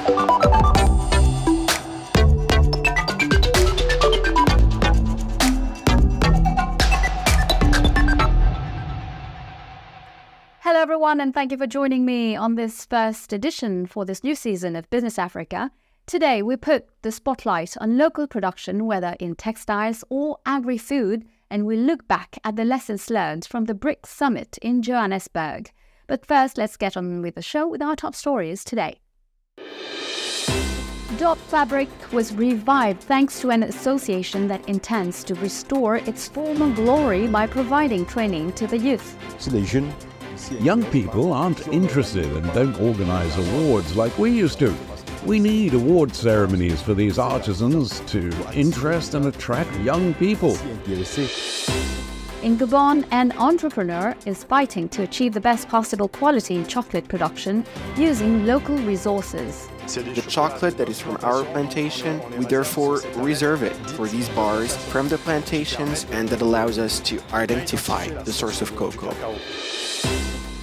Hello everyone, and thank you for joining me on this first edition for this new season of Business Africa. Today we put the spotlight on local production, whether in textiles or agri-food, and we look back at the lessons learned from the BRICS summit in Johannesburg. But first, let's get on with the show with our top stories today. Ndop fabric was revived thanks to an association that intends to restore its former glory by providing training to the youth. Young people aren't interested and don't organize awards like we used to. We need award ceremonies for these artisans to interest and attract young people. In Gabon, an entrepreneur is fighting to achieve the best possible quality in chocolate production using local resources. The chocolate that is from our plantation, we therefore reserve it for these bars from the plantations, and that allows us to identify the source of cocoa.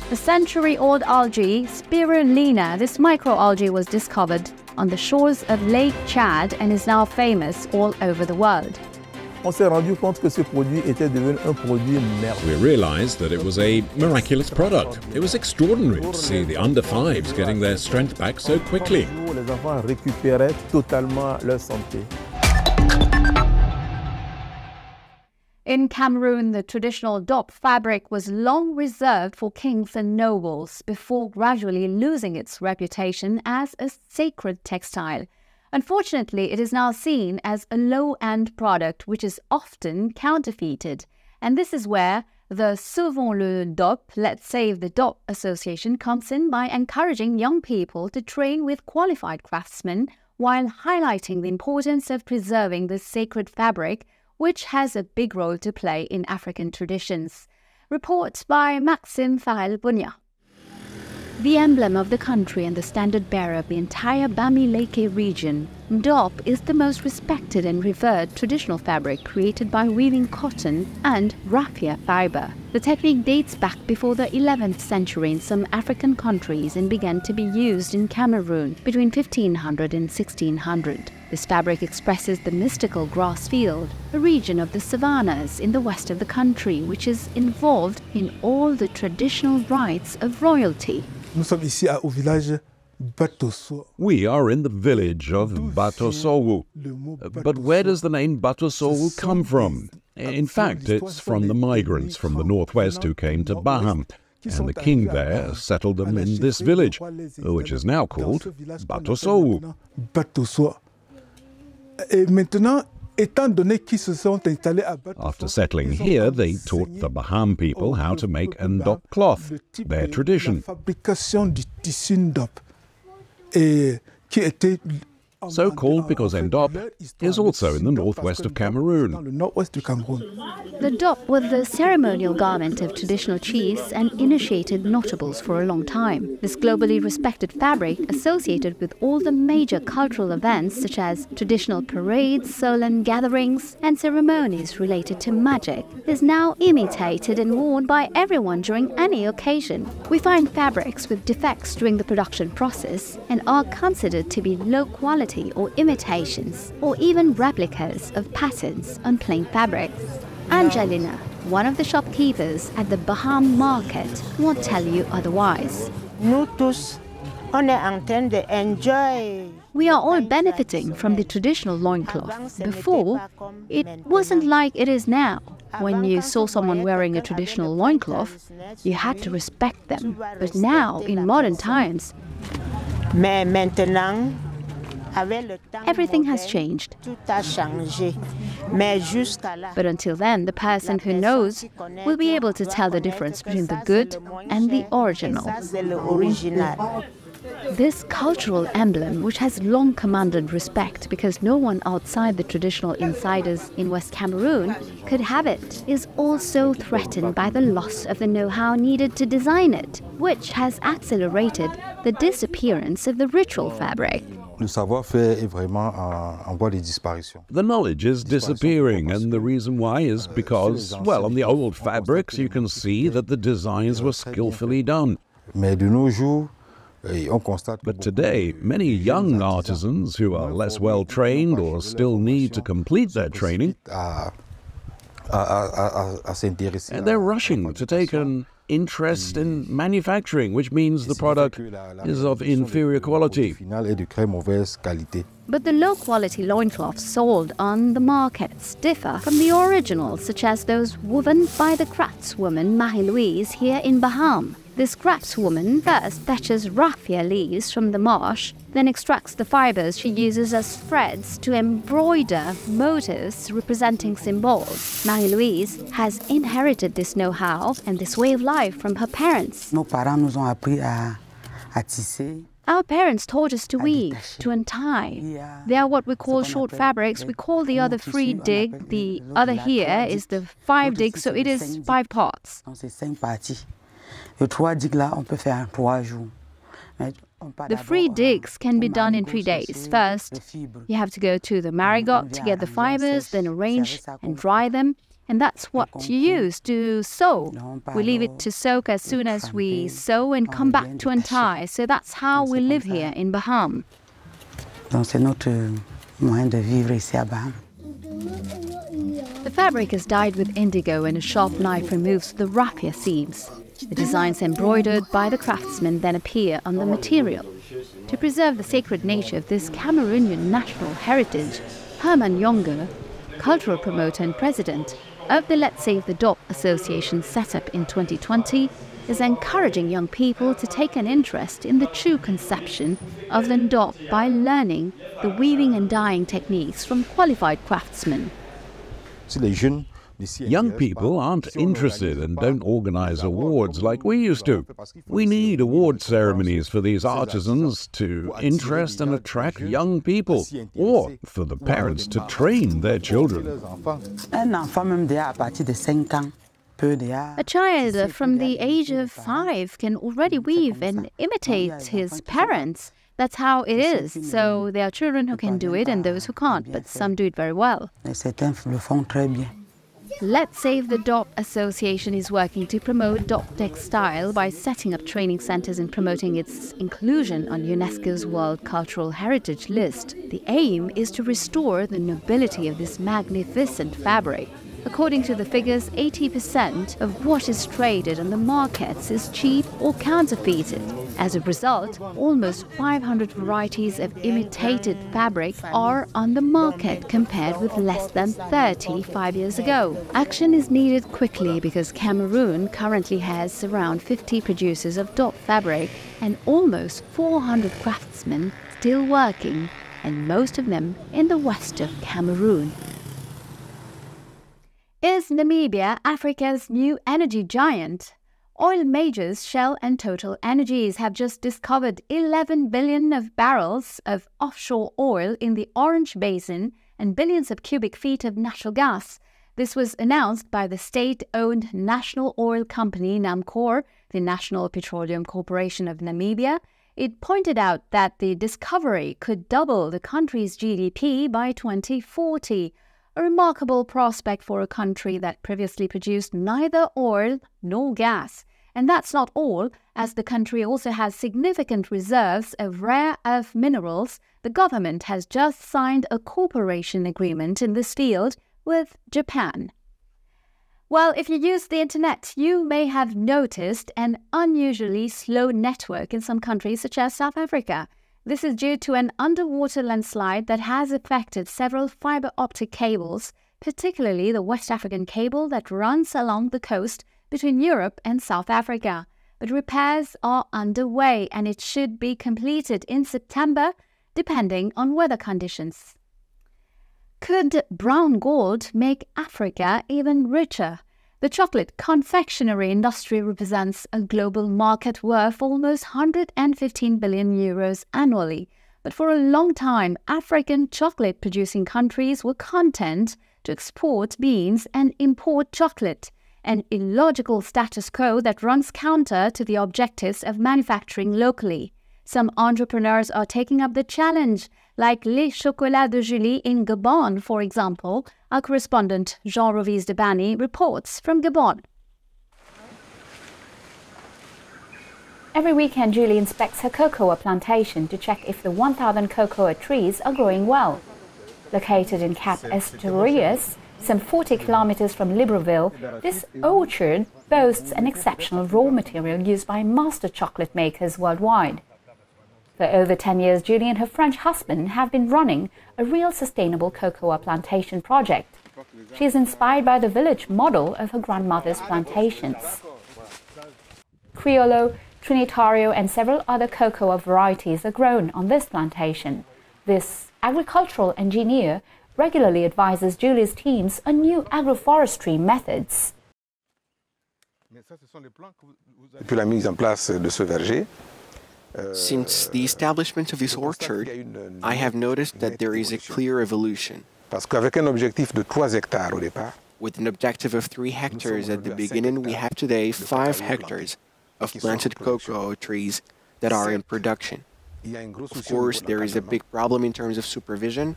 The century-old algae, Spirulina, this microalgae was discovered on the shores of Lake Chad and is now famous all over the world. We realized that it was a miraculous product. It was extraordinary to see the under-5s getting their strength back so quickly. In Cameroon, the traditional Ndop fabric was long reserved for kings and nobles before gradually losing its reputation as a sacred textile. Unfortunately, it is now seen as a low-end product which is often counterfeited. And this is where the Sauvons le Ndop, Let's Save the Ndop Association comes in by encouraging young people to train with qualified craftsmen while highlighting the importance of preserving this sacred fabric, which has a big role to play in African traditions. Report by Maxime Farel-Bonia. The emblem of the country and the standard bearer of the entire Bamileke region, Ndop is the most respected and revered traditional fabric created by weaving cotton and raffia fiber. The technique dates back before the 11th century in some African countries and began to be used in Cameroon between 1500 and 1600. This fabric expresses the mystical grass field, a region of the savannas in the west of the country, which is involved in all the traditional rites of royalty. We are in the village of Batosowu. But where does the name Batosowu come from? In fact, it's from the migrants from the northwest who came to Baham, and the king there settled them in this village, which is now called Batosowu. After settling here, they taught the Baham people how to make Ndop cloth, their tradition. So called because Ndop is also in the northwest of Cameroon. The Ndop was the ceremonial garment of traditional chiefs and initiated notables for a long time. This globally respected fabric, associated with all the major cultural events such as traditional parades, solemn gatherings, and ceremonies related to magic, is now imitated and worn by everyone during any occasion. We find fabrics with defects during the production process and are considered to be low quality or imitations, or even replicas of patterns on plain fabrics. Angelina, one of the shopkeepers at the Baham market, won't tell you otherwise. We are all benefiting from the traditional loincloth. Before, it wasn't like it is now. When you saw someone wearing a traditional loincloth, you had to respect them. But now, in modern times, everything has changed. But until then, the person who knows will be able to tell the difference between the good and the original. This cultural emblem, which has long commanded respect because no one outside the traditional insiders in West Cameroon could have it, is also threatened by the loss of the know-how needed to design it, which has accelerated the disappearance of the ritual fabric. Le savoir-faire est vraiment en voie de disparition. The knowledge is disappearing, and the reason why is because, well, on the old fabrics you can see that the designs were skillfully done. Mais de nos jours, But today, many young artisans who are less well trained or still need to complete their training, and they're rushing to take an interest in manufacturing, which means the product is of inferior quality. But the low-quality loincloths sold on the markets differ from the originals, such as those woven by the craftswoman Marie-Louise here in Baham. This craftswoman first fetches raffia leaves from the marsh, then extracts the fibers she uses as threads to embroider motifs representing symbols. Marie-Louise has inherited this know-how and this way of life from her parents. Our parents taught us to weave, to untie. They are what we call short fabrics. We call the other 3 dig. The other here is the 5 dig, so it is 5 parts. The 3 digs can be done in 3 days. First, you have to go to the marigot to get the fibers, then arrange and dry them. And that's what you use to sew. We leave it to soak as soon as we sew and come back to untie. So that's how we live here in Baham. The fabric is dyed with indigo and a sharp knife removes the raffia seams. The designs embroidered by the craftsmen then appear on the material. To preserve the sacred nature of this Cameroonian national heritage, Herman Younger, cultural promoter and president of the Let's Save the Ndop Association set up in 2020, is encouraging young people to take an interest in the true conception of the Ndop by learning the weaving and dyeing techniques from qualified craftsmen. Young people aren't interested and don't organize awards like we used to. We need award ceremonies for these artisans to interest and attract young people, or for the parents to train their children. A child from the age of 5 can already weave and imitate his parents. That's how it is. So there are children who can do it and those who can't, but some do it very well. Let's Save the Ndop Association is working to promote Ndop textile by setting up training centers and promoting its inclusion on UNESCO's World Cultural Heritage list. The aim is to restore the nobility of this magnificent fabric. According to the figures, 80% of what is traded on the markets is cheap or counterfeited. As a result, almost 500 varieties of imitated fabric are on the market compared with less than 35 years ago. Action is needed quickly because Cameroon currently has around 50 producers of Ndop fabric and almost 400 craftsmen still working, and most of them in the west of Cameroon. Is Namibia Africa's new energy giant? Oil majors Shell and Total Energies have just discovered 11 billion of barrels of offshore oil in the Orange Basin and billions of cubic feet of natural gas. This was announced by the state-owned national oil company Namcor, the National Petroleum Corporation of Namibia. It pointed out that the discovery could double the country's GDP by 2040. A remarkable prospect for a country that previously produced neither oil nor gas. And that's not all, as the country also has significant reserves of rare earth minerals. The government has just signed a cooperation agreement in this field with Japan. Well, if you use the internet, you may have noticed an unusually slow network in some countries such as South Africa. This is due to an underwater landslide that has affected several fiber optic cables, particularly the West African cable that runs along the coast between Europe and South Africa. But repairs are underway and it should be completed in September, depending on weather conditions. Could brown gold make Africa even richer? The chocolate confectionery industry represents a global market worth almost 115 billion euros annually. But for a long time, African chocolate-producing countries were content to export beans and import chocolate, an illogical status quo that runs counter to the objectives of manufacturing locally. Some entrepreneurs are taking up the challenge, like Les Chocolats de Julie in Gabon, for example. Our correspondent Jean-Rovise de Bani reports from Gabon. Every weekend, Julie inspects her cocoa plantation to check if the 1,000 cocoa trees are growing well. Located in Cap Estoril, some 40 kilometers from Libreville, this orchard boasts an exceptional raw material used by master chocolate makers worldwide. For over 10 years, Julie and her French husband have been running a real sustainable cocoa plantation project. She is inspired by the village model of her grandmother's plantations. Criollo, Trinitario and several other cocoa varieties are grown on this plantation. This agricultural engineer regularly advises Julie's teams on new agroforestry methods. Since the establishment of this orchard, I have noticed that there is a clear evolution. With an objective of 3 hectares at the beginning, we have today 5 hectares of planted cocoa trees that are in production. Of course, there is a big problem in terms of supervision.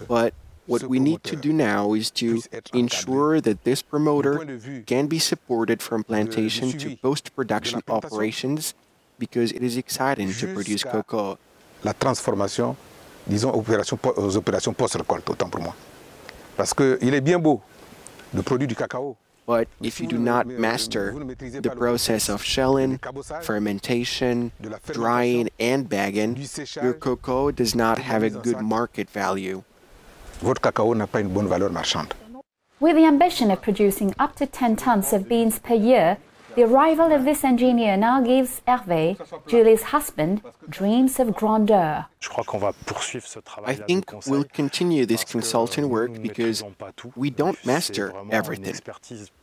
But what we need to do now is to ensure that this promoter can be supported from plantation to post-production operations, because it is exciting to produce cocoa. La transformation, disons, aux opérations post-récolte, autant pour moi. Parce qu'il est bien beau, le produit du cacao. But if you do not master the process of shelling, fermentation, drying, and bagging, your cocoa does not have a good market value. Votre cacao n'a pas une bonne valeur marchande. With the ambition of producing up to 10 tons of beans per year, the arrival of this engineer now gives Hervé, Julie's husband, dreams of grandeur. I think we'll continue this consulting work because we don't master everything.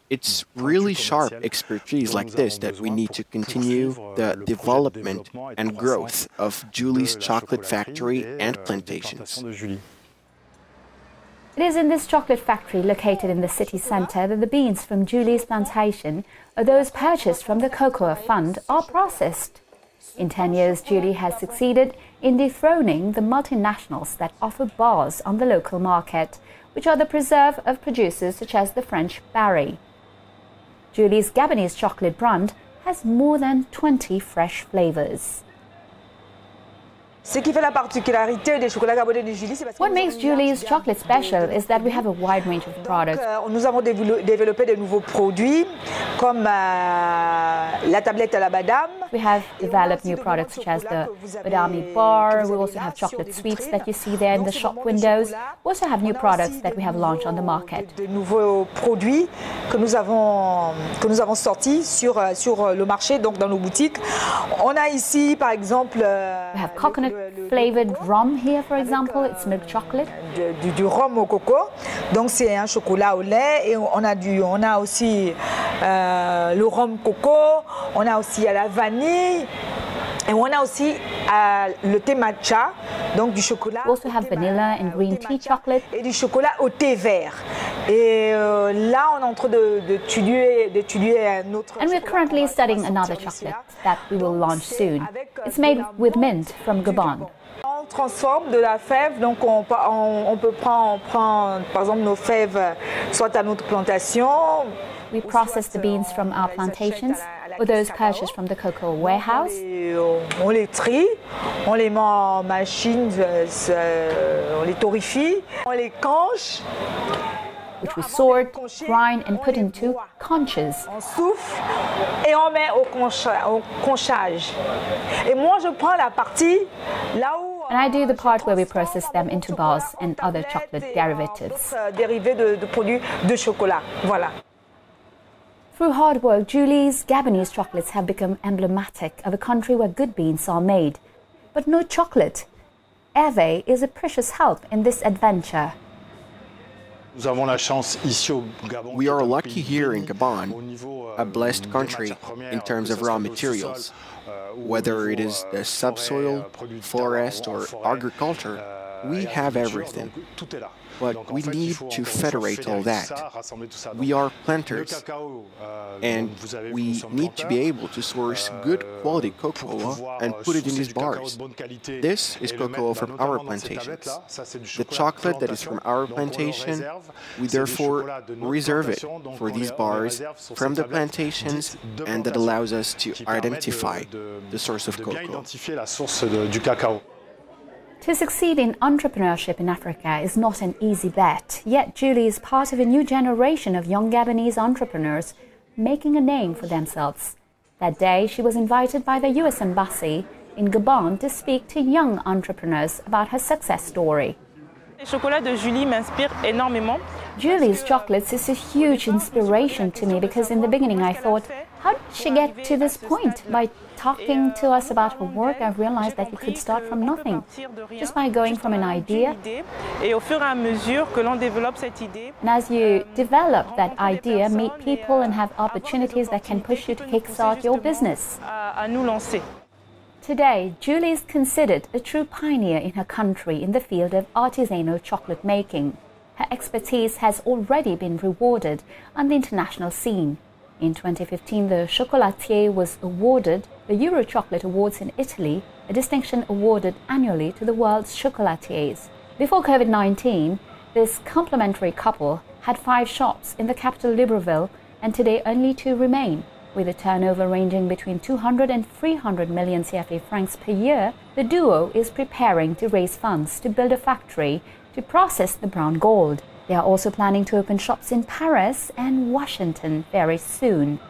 It's really sharp expertise like this that we need to continue the development and growth of Julie's chocolate factory and plantations. It is in this chocolate factory located in the city centre that the beans from Julie's plantation or those purchased from the Cocoa Fund are processed. In 10 years, Julie has succeeded in dethroning the multinationals that offer bars on the local market, which are the preserve of producers such as the French Barry. Julie's Gabonese chocolate brand has more than 20 fresh flavours. What makes Julie's chocolate special is that we have a wide range of products. Nous avons développé de nouveaux produits comme la tablette à la badame. We have developed new products such as the badami bar. We also have chocolate sweets that you see there in the shop windows. We also have new products that we have launched on the market. De nouveaux produits que nous avons sortis sur le marché, donc dans nos boutiques. On a ici par exemple we have coconut flavored rum here, for example. It's milk chocolate. Du rhum au coco. Donc c'est un chocolat au lait et on a aussi le rhum coco. On a aussi à la vanille. Et on a aussi le thé matcha, donc du chocolat. We also have vanilla and green tea chocolate. Et du chocolat au thé vert. Et là, on est en train d'étudier un autre. And we're currently studying another chocolate that we will launch soon. It's made with mint from Gabon. On transforme de la fève, donc on peut prendre par exemple nos fèves soit à notre plantation. We process the beans from our plantations or those purchased from the cocoa warehouse. On les trie, on les met en machine, on les torréfie, on les canche. Which we sort, grind and put into conches. On souffle et on met au conchage. Et moi je prends la partie là où. And I do the part where we process them into bars and other chocolate derivatives. Dérivés de produits de chocolat. Voilà. Through hard work, Julie's Gabonese chocolates have become emblematic of a country where good beans are made. But no chocolate. Hervé is a precious help in this adventure. We are lucky here in Gabon, a blessed country in terms of raw materials. Whether it is the subsoil, forest, or agriculture, We have everything, but we need to federate all that. We are planters, and we need to be able to source good quality cocoa and put it in these bars. This is cocoa from our plantations. The chocolate that is from our plantation, we therefore reserve it for these bars from the plantations, and that allows us to identify the source of cocoa. To succeed in entrepreneurship in Africa is not an easy bet, yet Julie is part of a new generation of young Gabonese entrepreneurs making a name for themselves. That day, she was invited by the US Embassy in Gabon to speak to young entrepreneurs about her success story. Julie's chocolates is a huge inspiration to me because in the beginning I thought, how did she get to this point? By talking to us about her work, I realized that you could start from nothing, just by going from an idea. And as you develop that idea, meet people and have opportunities that can push you to kickstart your business. Today, Julie is considered a true pioneer in her country in the field of artisanal chocolate making. Her expertise has already been rewarded on the international scene. In 2015, the chocolatier was awarded the Euro Chocolate Awards in Italy, a distinction awarded annually to the world's chocolatiers. Before COVID-19, this complementary couple had 5 shops in the capital Libreville, and today only 2 remain. With a turnover ranging between 200 and 300 million CFA francs per year, the duo is preparing to raise funds to build a factory to process the brown gold. They are also planning to open shops in Paris and Washington very soon.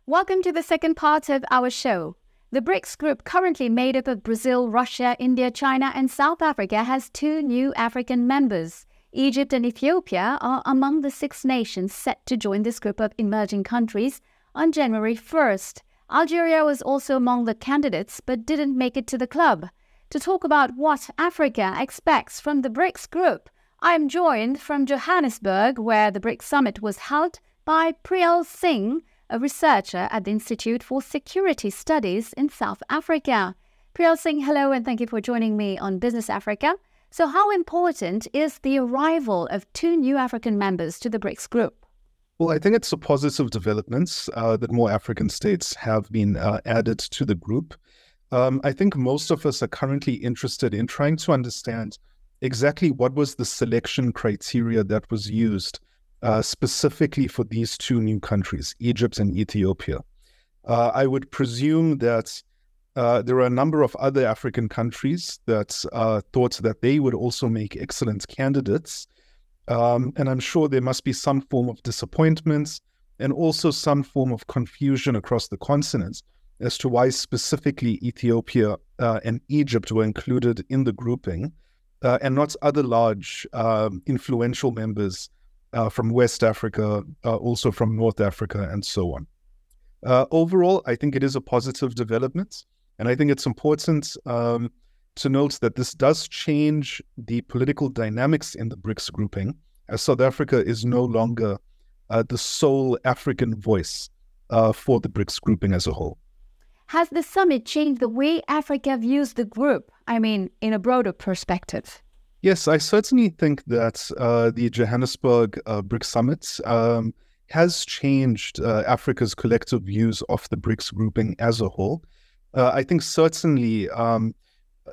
Welcome to the second part of our show. The BRICS group, currently made up of Brazil, Russia, India, China and South Africa, has 2 new African members. Egypt and Ethiopia are among the 6 nations set to join this group of emerging countries on January 1st. Algeria was also among the candidates but didn't make it to the club. To talk about what Africa expects from the BRICS group, I am joined from Johannesburg, where the BRICS summit was held, by Priyal Singh, a researcher at the Institute for Security Studies in South Africa. Priyal Singh, hello, and thank you for joining me on Business Africa. So how important is the arrival of 2 new African members to the BRICS group? Well, I think it's a positive development that more African states have been added to the group. I think most of us are currently interested in trying to understand exactly what was the selection criteria that was used specifically for these 2 new countries, Egypt and Ethiopia. I would presume that there are a number of other African countries that thought that they would also make excellent candidates. And I'm sure there must be some form of disappointment and also some form of confusion across the continent as to why specifically Ethiopia and Egypt were included in the grouping and not other large influential members from West Africa, also from North Africa, and so on. Overall, I think it is a positive development, and I think it's important to note that this does change the political dynamics in the BRICS grouping, as South Africa is no longer the sole African voice for the BRICS grouping as a whole. Has the summit changed the way Africa views the group? I mean, in a broader perspective. Yes, I certainly think that the Johannesburg BRICS Summit has changed Africa's collective views of the BRICS grouping as a whole. I think certainly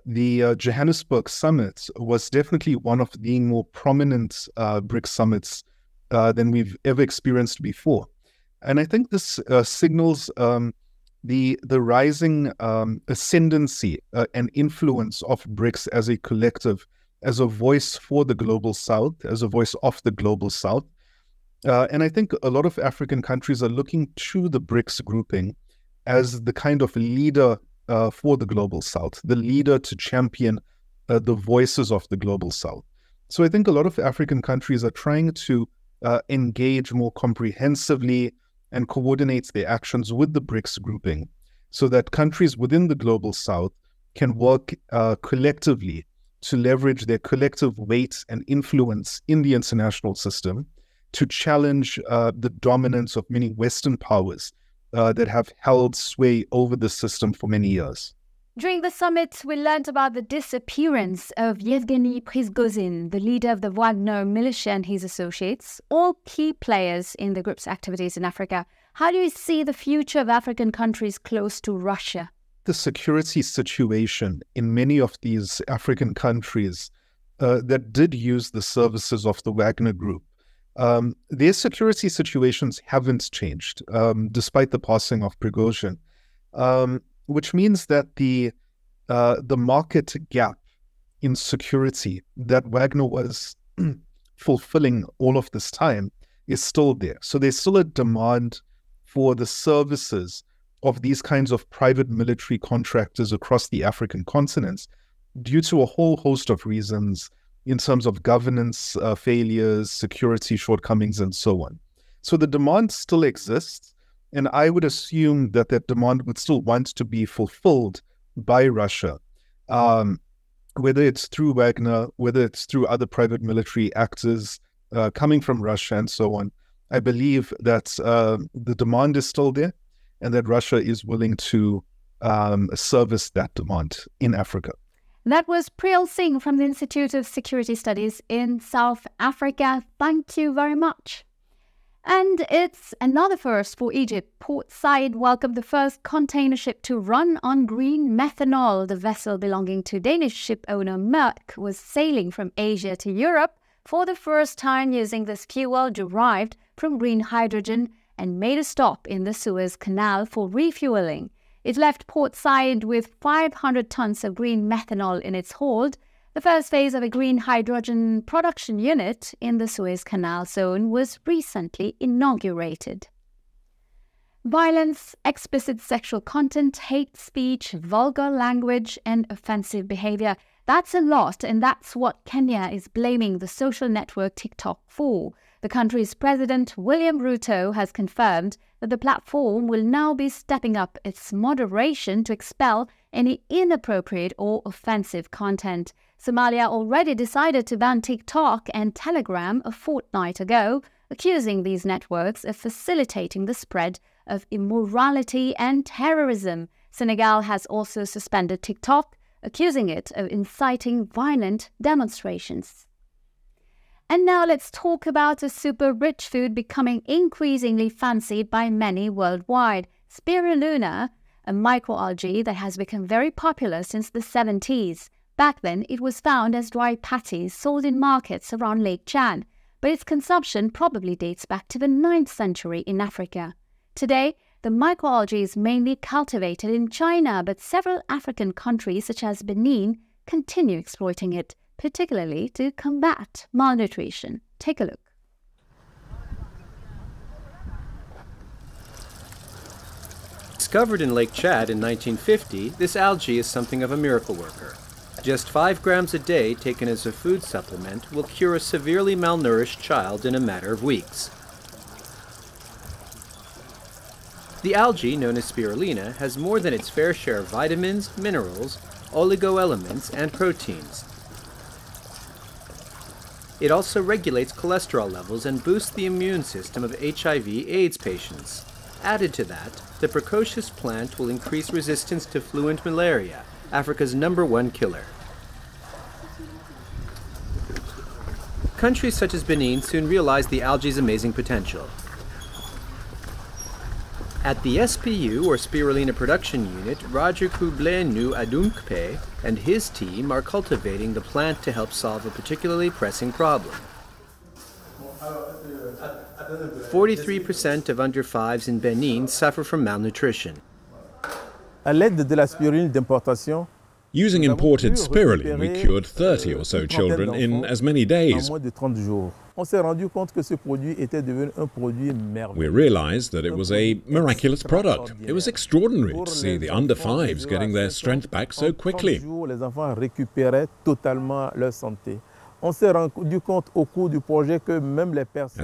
the Johannesburg Summit was definitely one of the more prominent BRICS summits than we've ever experienced before. And I think this signals the rising ascendancy and influence of BRICS as a collective, as a voice for the global South, as a voice of the global South. And I think a lot of African countries are looking to the BRICS grouping as the kind of leader for the Global South, the leader to champion the voices of the Global South. So I think a lot of African countries are trying to engage more comprehensively and coordinate their actions with the BRICS grouping so that countries within the Global South can work collectively to leverage their collective weight and influence in the international system to challenge the dominance of many Western powers that have held sway over the system for many years. During the summit, we learned about the disappearance of Yevgeny Prigozhin, the leader of the Wagner militia and his associates, all key players in the group's activities in Africa. How do you see the future of African countries close to Russia? The security situation in many of these African countries that did use the services of the Wagner Group, their security situations haven't changed, despite the passing of Prigozhin, which means that the market gap in security that Wagner was fulfilling all of this time is still there. So there's still a demand for the services of these kinds of private military contractors across the African continents due to a whole host of reasons in terms of governance failures, security shortcomings, and so on. So the demand still exists, and I would assume that that demand would still want to be fulfilled by Russia, whether it's through Wagner, whether it's through other private military actors coming from Russia and so on. I believe that the demand is still there and that Russia is willing to service that demand in Africa. That was Priyal Singh from the Institute of Security Studies in South Africa. Thank you very much. And it's another first for Egypt. Port Said welcomed the first container ship to run on green methanol. The vessel belonging to Danish ship owner Maersk was sailing from Asia to Europe for the first time using this fuel derived from green hydrogen and made a stop in the Suez Canal for refueling. It left Port Said with 500 tons of green methanol in its hold. The first phase of a green hydrogen production unit in the Suez Canal zone was recently inaugurated. Violence, explicit sexual content, hate speech, vulgar language, and offensive behavior. That's a lot, and that's what Kenya is blaming the social network TikTok for. The country's president, William Ruto, has confirmed that the platform will now be stepping up its moderation to expel any inappropriate or offensive content. Somalia already decided to ban TikTok and Telegram a fortnight ago, accusing these networks of facilitating the spread of immorality and terrorism. Senegal has also suspended TikTok, accusing it of inciting violent demonstrations. And now let's talk about a super rich food becoming increasingly fancied by many worldwide. Spirulina, a microalgae that has become very popular since the 70s. Back then, it was found as dry patties sold in markets around Lake Chad, but its consumption probably dates back to the 9th century in Africa. Today, the microalgae is mainly cultivated in China, but several African countries such as Benin continue exploiting it, particularly to combat malnutrition. Take a look. Discovered in Lake Chad in 1950, this algae is something of a miracle worker. Just 5 grams a day taken as a food supplement will cure a severely malnourished child in a matter of weeks. The algae, known as spirulina, has more than its fair share of vitamins, minerals, oligoelements, and proteins. It also regulates cholesterol levels and boosts the immune system of HIV/AIDS patients. Added to that, the precocious plant will increase resistance to fluent malaria, Africa's #1 killer. Countries such as Benin soon realized the algae's amazing potential. At the SPU, or Spirulina Production Unit, Roger Kublenu Adunkpe and his team are cultivating the plant to help solve a particularly pressing problem. 43% of under 5s in Benin suffer from malnutrition. Using imported spirulina, we cured 30 or so children in as many days. We realized that it was a miraculous product. It was extraordinary to see the under fives getting their strength back so quickly. As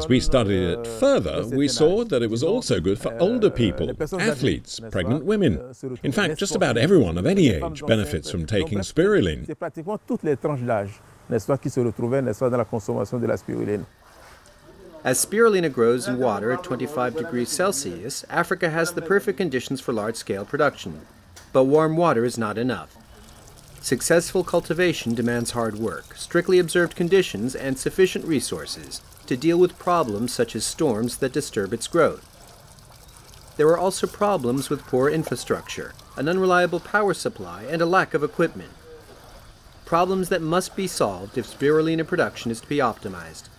we studied it further, we saw that it was also good for older people, athletes, pregnant women. In fact, just about everyone of any age benefits from taking spirulina. As spirulina grows in water at 25 degrees Celsius, Africa has the perfect conditions for large-scale production. But warm water is not enough. Successful cultivation demands hard work, strictly observed conditions, and sufficient resources to deal with problems such as storms that disturb its growth. There are also problems with poor infrastructure, an unreliable power supply, and a lack of equipment. Problems that must be solved if spirulina production is to be optimized.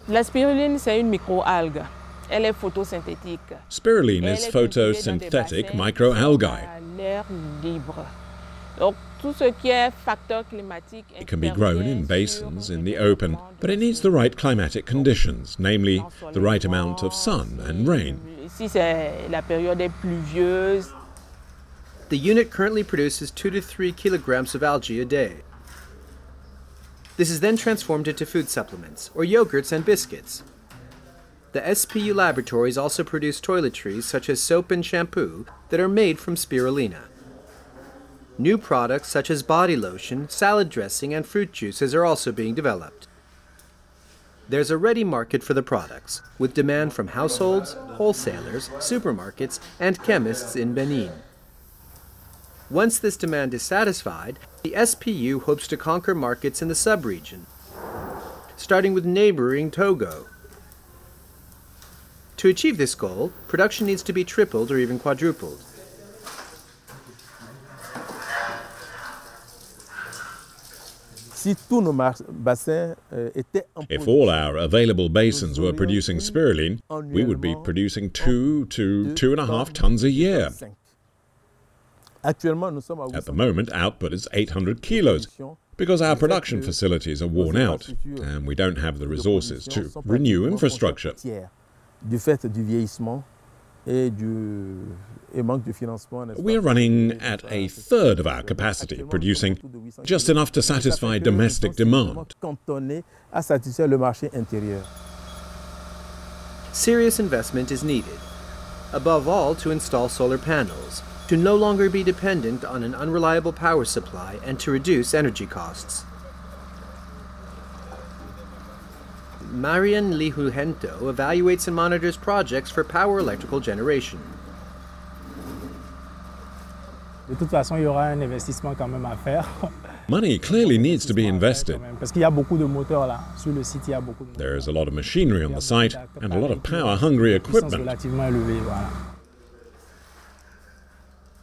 La spiruline, c'est une microalgue. Elle est photosynthétique. Spirulina is photosynthetic microalgae. It can be grown in basins in the open, but it needs the right climatic conditions, namely the right amount of sun and rain. The unit currently produces 2 to 3 kilograms of algae a day. This is then transformed into food supplements, or yogurts and biscuits. The SPU laboratories also produce toiletries such as soap and shampoo that are made from spirulina. New products such as body lotion, salad dressing, and fruit juices are also being developed. There's a ready market for the products, with demand from households, wholesalers, supermarkets, and chemists in Benin. Once this demand is satisfied, the SPU hopes to conquer markets in the sub-region, starting with neighboring Togo. To achieve this goal, production needs to be tripled or even quadrupled. If all our available basins were producing spirulina, we would be producing 2 to 2.5 tons a year. At the moment, output is 800 kilos, because our production facilities are worn out, and we don't have the resources to renew infrastructure. We're running at a third of our capacity, producing just enough to satisfy domestic demand. Serious investment is needed, above all to install solar panels, to no longer be dependent on an unreliable power supply, and to reduce energy costs. Marian Lihuhento evaluates and monitors projects for power electrical generation. Money clearly needs to be invested. There is a lot of machinery on the site and a lot of power-hungry equipment.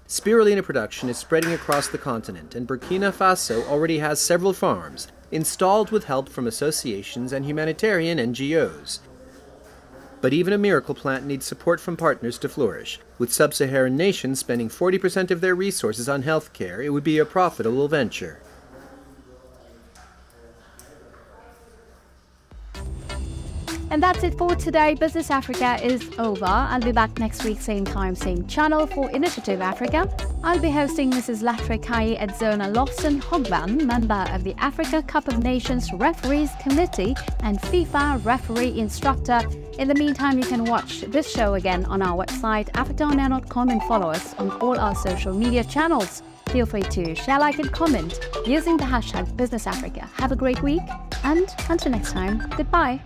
Spirulina production is spreading across the continent, and Burkina Faso already has several farms installed with help from associations and humanitarian NGOs. But even a miracle plant needs support from partners to flourish. With sub-Saharan nations spending 40% of their resources on healthcare, it would be a profitable venture. And that's it for today. Business Africa is over. I'll be back next week, same time, same channel for Initiative Africa. I'll be hosting Mrs. Latre-Kai Edzona Lawson-Hogban, member of the Africa Cup of Nations Referees Committee and FIFA referee instructor. In the meantime, you can watch this show again on our website, africanow.com, and follow us on all our social media channels. Feel free to share, like, and comment using the hashtag Business Africa. Have a great week, and until next time, goodbye.